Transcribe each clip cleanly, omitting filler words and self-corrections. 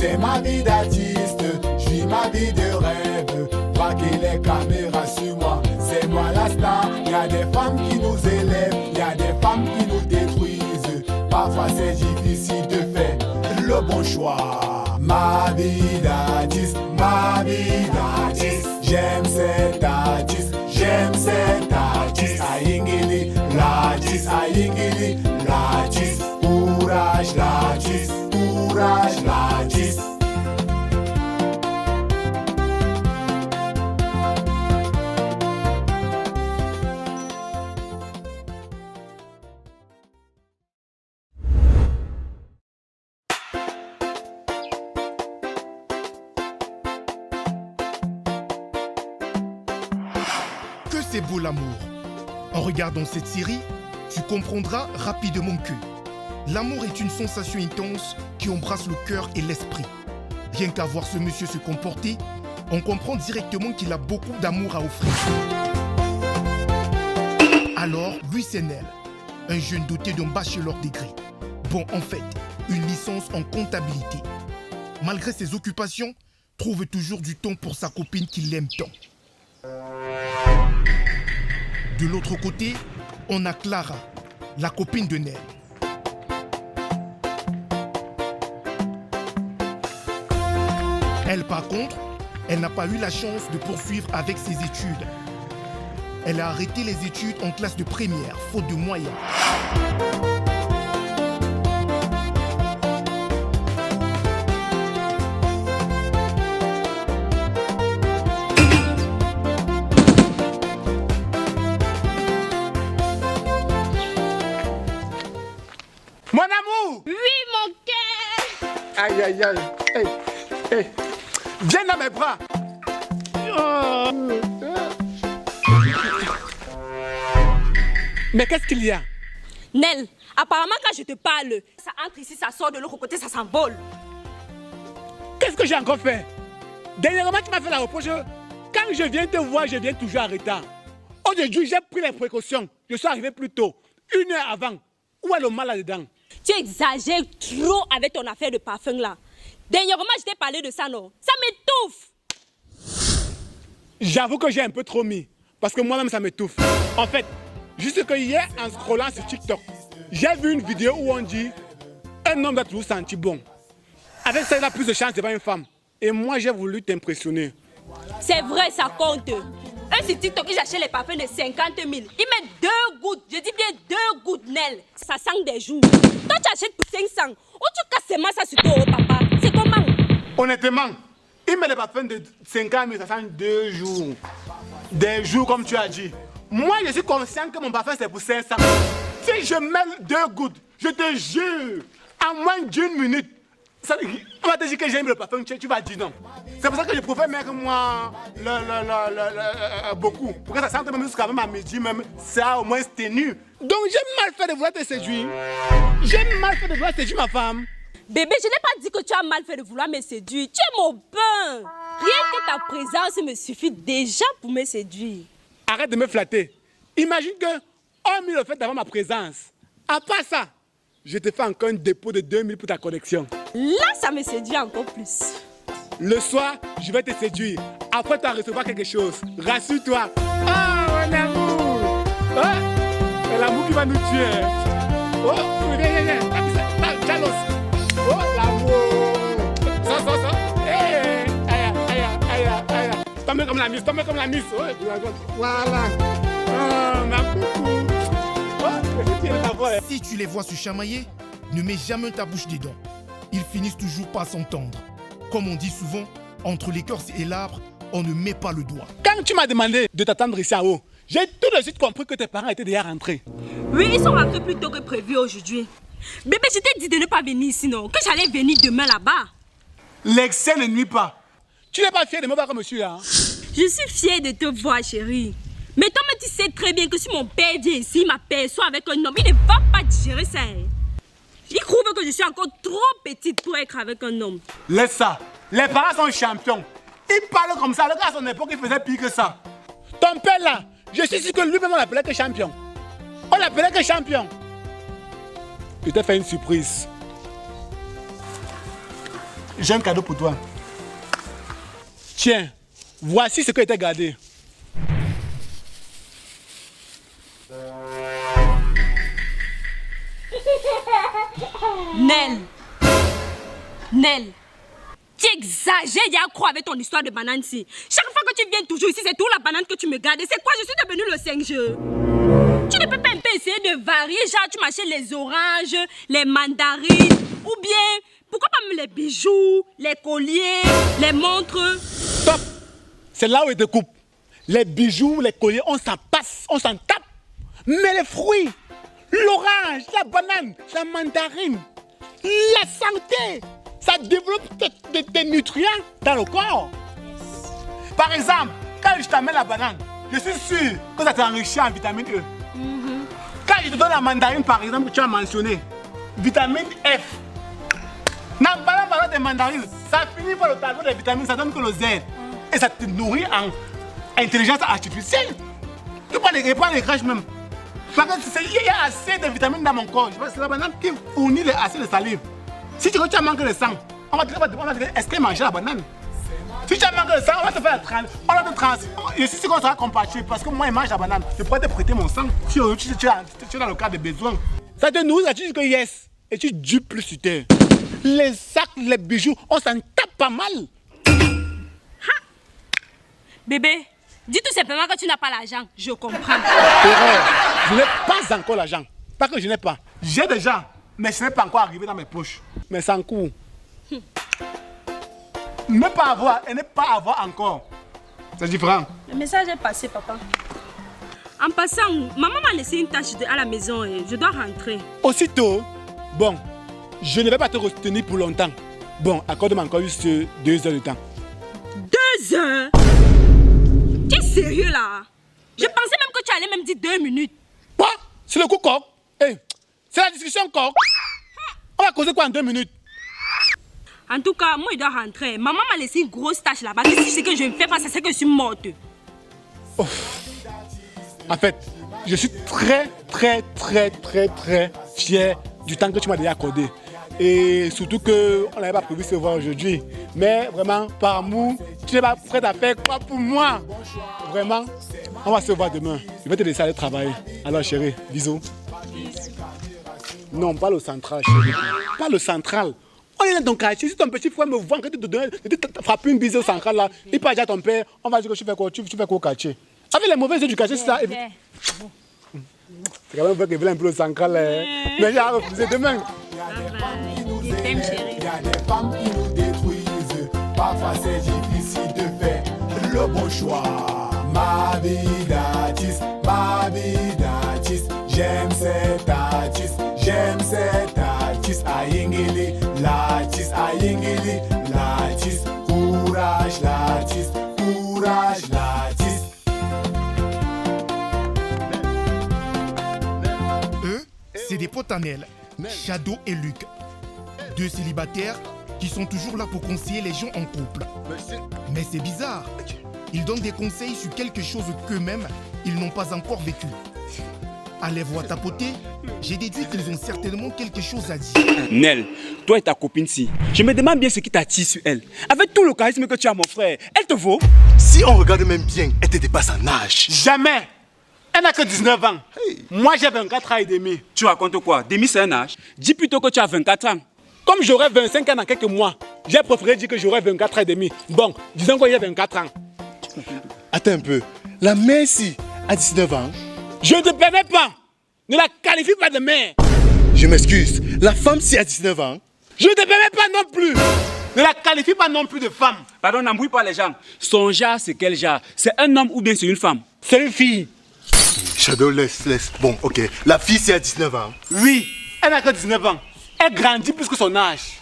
C'est ma vie d'artiste, je vis ma vie de rêve. Braquer les caméras sur moi, c'est moi la star. Y a des femmes qui nous élèvent, y a des femmes qui nous détruisent. Parfois c'est difficile de faire le bon choix. Ma vie d'artiste, ma vie d'artiste. J'aime cet artiste, j'aime cet artiste. Aïngili, l'artiste, aïngili, l'artiste. Courage l'artiste, courage l'artiste. Que c'est beau l'amour. En regardant cette série, tu comprendras rapidement que l'amour est une sensation intense qui embrasse le cœur et l'esprit. Rien qu'à voir ce monsieur se comporter, on comprend directement qu'il a beaucoup d'amour à offrir. Alors, Luis Enel, un jeune doté d'un bachelor degré. Bon, en fait, une licence en comptabilité. Malgré ses occupations, trouve toujours du temps pour sa copine qui l'aime tant. De l'autre côté, on a Clara, la copine de Nel. Elle, par contre, elle n'a pas eu la chance de poursuivre avec ses études. Elle a arrêté les études en classe de première, faute de moyens. Mon amour! Oui, mon cœur! Aïe, aïe, aïe. Hey, hey. Viens dans mes bras. Mais qu'est-ce qu'il y a? Nel, apparemment quand je te parle, ça entre ici, ça sort de l'autre côté, ça s'envole. Qu'est-ce que j'ai encore fait? Dernièrement, tu m'as fait la reproche. Quand je viens te voir, je viens toujours en retard. Aujourd'hui, j'ai pris les précautions. Je suis arrivé plus tôt, 1 heure avant. Où est le mal là-dedans? Tu exagères trop avec ton affaire de parfum là. Dernièrement, je t'ai parlé de ça, non? Ça m'étouffe. J'avoue que j'ai un peu trop mis. Parce que moi-même, ça m'étouffe. En fait, juste que hier, en scrollant sur TikTok, j'ai vu une vidéo où on dit un homme doit toujours sentir bon. Avec ça, il a plus de chance devant une femme. Et moi, j'ai voulu t'impressionner. C'est vrai, ça compte. Un sur TikTok, ils achètent les parfums de 50 000. Ils mettent 2 gouttes. Je dis bien 2 gouttes, Nel. Ça sent des jours. Toi, tu achètes pour 500. Ou tu casses seulement ça sur toi, papa. C'est comment? Honnêtement, il met les parfums de 50 000, ça sent 2 jours. Des jours, comme tu as dit. Moi, je suis conscient que mon parfum, c'est pour 500. Si je mets 2 gouttes, je te jure, en moins d'1 minute, ça, on va te dire que j'aime le parfum, tu vas dire non. C'est pour ça que je préfère mettre moi beaucoup. Pour que ça sente même jusqu'à même à midi, même ça au moins ténu. Donc j'ai mal fait de vouloir te séduire. J'ai mal fait de vouloir séduire ma femme. Bébé, je n'ai pas dit que tu as mal fait de vouloir me séduire. Tu es mon pain. Rien que ta présence me suffit déjà pour me séduire. Arrête de me flatter. Imagine que, hormis le fait d'avoir ma présence, à part ça, je te fais encore un dépôt de 2000 pour ta connexion. Là, ça me séduit encore plus. Le soir, je vais te séduire. Après, tu vas recevoir quelque chose. Rassure-toi. Ah, mon amour. Ah, c'est l'amour qui va nous tuer. Oh, viens. Jalos. Oh, l'amour. Ça. Aïe. Tombe comme la miss. Oh, voilà. Oh, ma coucou. Oh, Si tu les vois se chamailler, ne mets jamais ta bouche dedans. Ils finissent toujours par s'entendre. Comme on dit souvent, entre l'écorce et l'arbre, on ne met pas le doigt. Quand tu m'as demandé de t'attendre ici à haut, j'ai tout de suite compris que tes parents étaient déjà rentrés. Oui, ils sont rentrés plus tôt que prévu aujourd'hui. Bébé, je t'ai dit de ne pas venir ici, non? Que j'allais venir demain là-bas. L'excès ne nuit pas. Tu n'es pas fier de me voir comme monsieur là, hein? Je suis fière de te voir, chérie. Mais toi-même, tu sais très bien que si mon père vient ici, il m'aperçoit avec un homme, il ne va pas digérer ça. Il trouve que je suis encore trop petite pour être avec un homme. Laisse ça. Les parents sont champions. Ils parlent comme ça. Le gars à son époque, il faisait pire que ça. Ton père là, je suis sûr que lui-même on l'appelait que champion. On l'appelait que champion. Je t'ai fait une surprise. J'ai un cadeau pour toi. Tiens, voici ce que était gardé. Nel, tu exagères, il y a quoi avec ton histoire de banane ici? Chaque fois que tu viens toujours ici, c'est tout la banane que tu me gardes. Et c'est quoi? Je suis devenue le 5G. Tu ne peux pas un peu essayer de varier, genre tu m'achètes les oranges, les mandarines, ou bien, pourquoi pas même les bijoux, les colliers, les montres? Stop! C'est là où il te coupe. Les bijoux, les colliers, on s'en passe, on s'en tape. Mais les fruits, l'orange, la banane, la mandarine, la santé, ça développe des nutriments dans le corps. Par exemple, quand je t'amène la banane, je suis sûr que ça t'enrichit en vitamine E. Quand je te donne la mandarine, par exemple, que tu as mentionné, vitamine F. Dans le ballon des mandarines, ça finit par le tableau des vitamines, ça donne que le Z. Et ça te nourrit en intelligence artificielle. Tu prends les crèches même. Parce qu'il y a assez de vitamines dans mon corps. C'est la banane qui fournit assez de salive. Si tu as manqué de sang, on va te dire est-ce qu'elle mange la banane? Si tu as manqué de sang, on va te faire la trans. Je suis sûr qu'on sera compatible parce que moi, je mange la banane. Je pourrais te prêter mon sang si tu es dans le cas de besoin. Ça te nourrit, ça tu dis que yes. Et tu dupes plus sur terre. Les sacs, les bijoux, on s'en tape pas mal. Bébé, dis tout simplement que tu n'as pas l'argent. Je comprends. Erreur. Je n'ai pas encore l'argent. Pas que je n'ai pas. J'ai déjà, mais ce n'est pas encore arrivé dans mes poches. Mais sans coût. Ne pas avoir et ne pas avoir encore. C'est différent. Le message est passé, papa. En passant, maman m'a laissé une tâche à la maison et je dois rentrer. Aussitôt, bon, je ne vais pas te retenir pour longtemps. Bon, accorde-moi encore juste 2 heures de temps. 2 heures? Tu es sérieux là? Je pensais même que tu allais même dire 2 minutes. Quoi? C'est le coup coq? Hey, c'est la discussion coq. On va causer quoi en 2 minutes? En tout cas, moi je dois rentrer. Maman m'a laissé une grosse tâche là-bas. Si c'est que je ne fais pas ça, c'est que je suis morte. Oh. En fait, je suis très fier du temps que tu m'as déjà accordé. Et surtout qu'on n'avait pas prévu se voir aujourd'hui. Mais vraiment, par amour, tu n'es pas prête à faire quoi pour moi? Vraiment, on va se voir demain. Je vais te laisser aller travailler. Alors chérie, bisous. Non, pas le central, chérie. Pas le central. On est dans ton quartier. Si ton petit frère me voit en train de te frapper une bise au central là, il peut dire à ton père, on va dire que tu fais quoi au quartier. Avec les mauvaises éducations, c'est ça. C'est quand même vrai qu'il veut un peu le central. Mais il a refusé demain. Il y a des femmes qui nous détruisent. Parfois c'est difficile de faire le bon choix. Ma vie d'artiste, j'aime cet artiste, Ayingili, l'artiste, courage l'artiste. Eux, c'est des potes à Nel, Shadow et Luc. 2 célibataires qui sont toujours là pour conseiller les gens en couple. Mais c'est bizarre. Ils donnent des conseils sur quelque chose qu'eux-mêmes, ils n'ont pas encore vécu. À les voir tapoter, j'ai déduit qu'ils ont certainement quelque chose à dire. Nel, toi et ta copine-ci, je me demande bien ce qui t'attire sur elle. Avec tout le charisme que tu as, mon frère, elle te vaut? Si on regarde même bien, elle te dépasse en âge. Jamais. Elle n'a que 19 ans. Hey. Moi, j'ai 24 ans et demi. Tu racontes quoi? Demi, c'est un âge. Dis plutôt que tu as 24 ans. Comme j'aurai 25 ans dans quelques mois, j'ai préféré dire que j'aurai 24 ans et demi. Bon, disons qu'il y a 24 ans. Attends un peu. La mère ici a 19 ans. Je ne te permets pas. Ne la qualifie pas de mère. Je m'excuse. La femme ici a 19 ans. Je ne te permets pas non plus. Ne la qualifie pas non plus de femme. Pardon, n'embrouille pas les gens. Son genre, c'est quel genre? C'est un homme ou bien c'est une femme? C'est une fille. Shadow, laisse. Bon, ok. La fille ici a 19 ans. Oui, elle n'a que 19 ans. Elle grandit plus que son âge.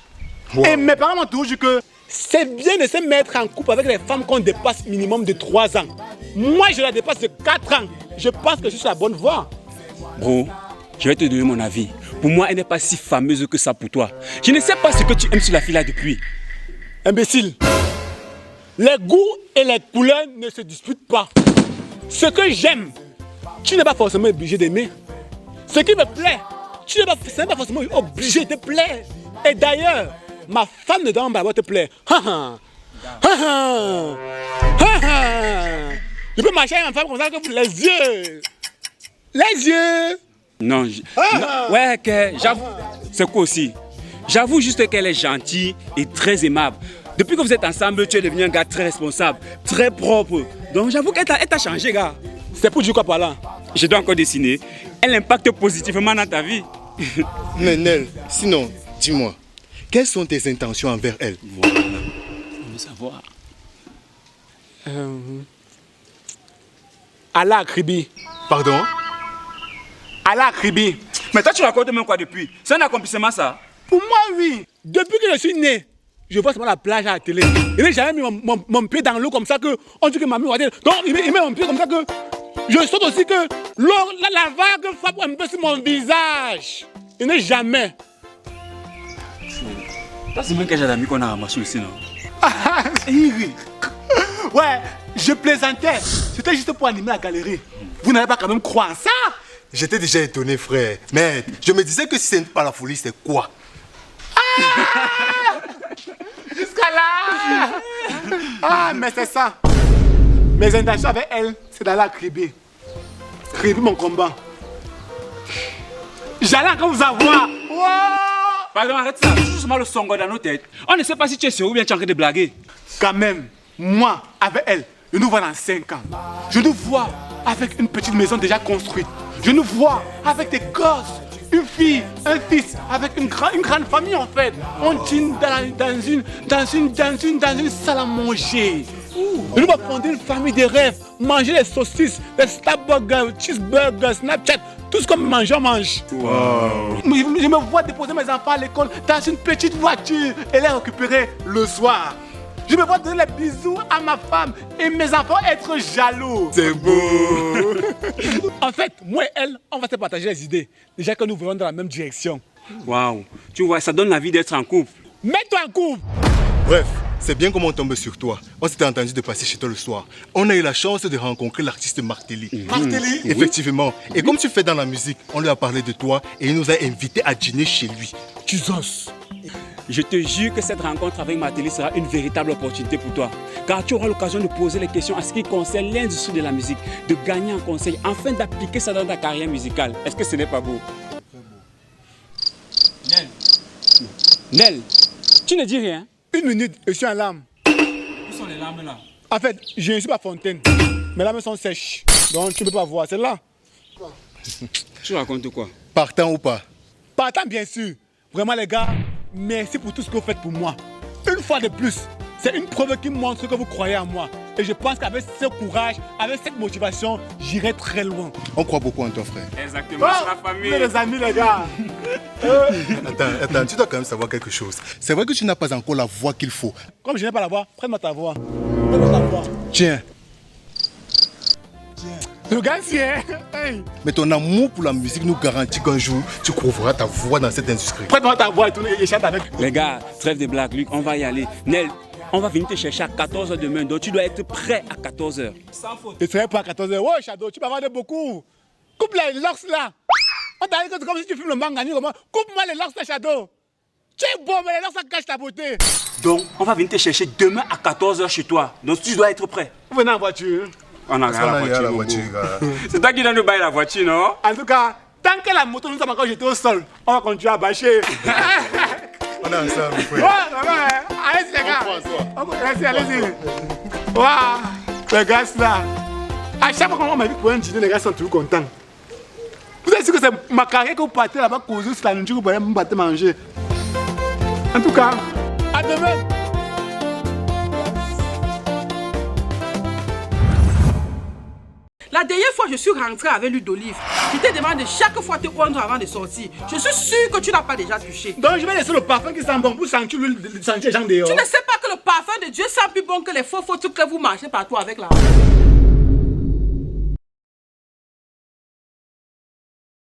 Wow. Et mes parents m'ont toujours dit que c'est bien de se mettre en couple avec les femmes qu'on dépasse minimum de 3 ans. Moi, je la dépasse de 4 ans. Je pense que je suis sur la bonne voie. Bro, je vais te donner mon avis. Pour moi, elle n'est pas si fameuse que ça pour toi. Je ne sais pas ce que tu aimes sur la fille là depuis. Imbécile. Les goûts et les couleurs ne se disputent pas. Ce que j'aime, tu n'es pas forcément obligé d'aimer. Ce qui me plaît, tu n'es pas forcément obligé de plaire. Et d'ailleurs, ma femme ne dort pas, s'il te plaît. Je peux marcher avec ma femme comme ça, que les yeux. Les yeux. Non, non. Ouais, j'avoue. C'est quoi aussi? J'avoue juste qu'elle est gentille et très aimable. Depuis que vous êtes ensemble, tu es devenu un gars très responsable, très propre. Donc j'avoue qu'elle t'a changé, gars. C'est pour dire quoi par là? Je dois encore dessiner. Elle impacte positivement dans ta vie. Mais Nel, sinon, dis-moi, quelles sont tes intentions envers elle? Voilà, on veut savoir. Allah Kribi. Pardon? Allah Kribi. Mais toi, tu racontes même quoi depuis? C'est un accomplissement, ça? Pour moi, oui. Depuis que je suis né, je vois seulement la plage à la télé. Il n'a jamais mis mon pied dans l'eau comme ça que on dit que mamie va dire. Donc il met mon pied comme ça que je saute aussi que l'eau, la vague frappe un peu sur mon visage. Il n'est jamais. C'est même que j'ai d'amis qu'on a ramassé aussi, non? Ouais, je plaisantais. C'était juste pour animer la galerie. Vous n'allez pas quand même croire ça? J'étais déjà étonné, frère. Mais je me disais que si ce n'est pas la folie, c'est quoi? Jusqu'à là. Ah, mais c'est ça. Mes intentions avec elle, c'est d'aller à Kribi. Kribi, mon combat. J'allais encore vous avoir. Wow. Pardon, arrête ça. C'est justement le songo dans nos têtes. On ne sait pas si tu es sérieux ou bien tu es en train de blaguer. Quand même, moi, avec elle, je nous vois dans 5 ans. Je nous vois avec une petite maison déjà construite. Je nous vois avec des gosses, une fille, un fils, avec une grande famille en fait. On dîne dans une salle à manger. Je nous vois fonder une famille de rêves, manger des saucisses, des Starburgers, cheeseburgers, Snapchat, tout ce qu'on mange, on mange. Wow. Je me vois déposer mes enfants à l'école dans une petite voiture et les récupérer le soir. Je me vois donner les bisous à ma femme et mes enfants être jaloux. C'est beau. En fait, moi et elle, on va se partager les idées. Déjà que nous voyons dans la même direction. Waouh. Tu vois, ça donne l'envie d'être en couple. Mets-toi en couple. Bref, c'est bien comment on tombe sur toi. On s'était entendu de passer chez toi le soir. On a eu la chance de rencontrer l'artiste Martelly. Martelly? Effectivement. Et comme tu fais dans la musique, on lui a parlé de toi et il nous a invités à dîner chez lui. Jesus. Je te jure que cette rencontre avec Martelly sera une véritable opportunité pour toi. Car tu auras l'occasion de poser les questions à ce qui concerne l'industrie de la musique, de gagner en conseil, afin d'appliquer ça dans ta carrière musicale. Est-ce que ce n'est pas beau? Nel. Nel, tu ne dis rien? 1 minute, je suis en larmes. Où sont les larmes là? En fait, je ne suis pas fontaine. Mes larmes sont sèches. Donc tu ne peux pas voir. C'est là. Tu racontes quoi? Partant ou pas? Partant, bien sûr. Vraiment, les gars, merci pour tout ce que vous faites pour moi. Une fois de plus, c'est une preuve qui montre que vous croyez en moi. Et je pense qu'avec ce courage, avec cette motivation, j'irai très loin. On croit beaucoup en toi, frère. Exactement, c'est la famille. Les amis, les gars. Attends, tu dois quand même savoir quelque chose. C'est vrai que tu n'as pas encore la voix qu'il faut. Comme je n'ai pas la voix, prends-moi ta voix. Prends-moi ta voix. Tiens. Le gars, c'est... Hey. Mais ton amour pour la musique nous garantit qu'un jour, tu trouveras ta voix dans cette industrie. Prends-moi ta voix et tourne et chante avec. Les gars, trêve de blagues, Luc, on va y aller. Nel, on va venir te chercher à 14h demain, donc tu dois être prêt à 14h. Sans faute. Je ne serai pas à 14h. Oh, Shadow, tu m'as vendu beaucoup. Coupe les locks là. On t'a dit que c'est comme si tu filmes le manga. Coupe-moi les locks là, Shadow. Tu es beau, mais les locks ça cache ta beauté. Donc, on va venir te chercher demain à 14h chez toi. Donc, tu dois être prêt. Venez en voiture. On a la voiture. C'est toi qui dois nous bailler la voiture, non? En tout cas, tant que la moto nous a encore jeté au sol, on va continuer à bâcher. On est ensemble, frère. Ouais, allez-y, les gars. Allez-y. Waouh, les gars, là. À chaque fois qu'on m'a dit pour un dîner, les gars sont toujours contents. Vous êtes sûr que c'est ma carrière que vous partez là-bas, causer sur la nourriture que vous allez me battre manger. En tout cas, à demain. La dernière fois, je suis rentrée avec l'huile d'olive. Je te demande chaque fois te prendre avant de sortir. Je suis sûre que tu n'as pas déjà touché. Donc je vais laisser le parfum qui sent bon pour sentir l'huile, sentir les gens dehors. Tu ne sais pas que le parfum de Dieu sent plus bon que les faux trucs que vous mangez partout avec là.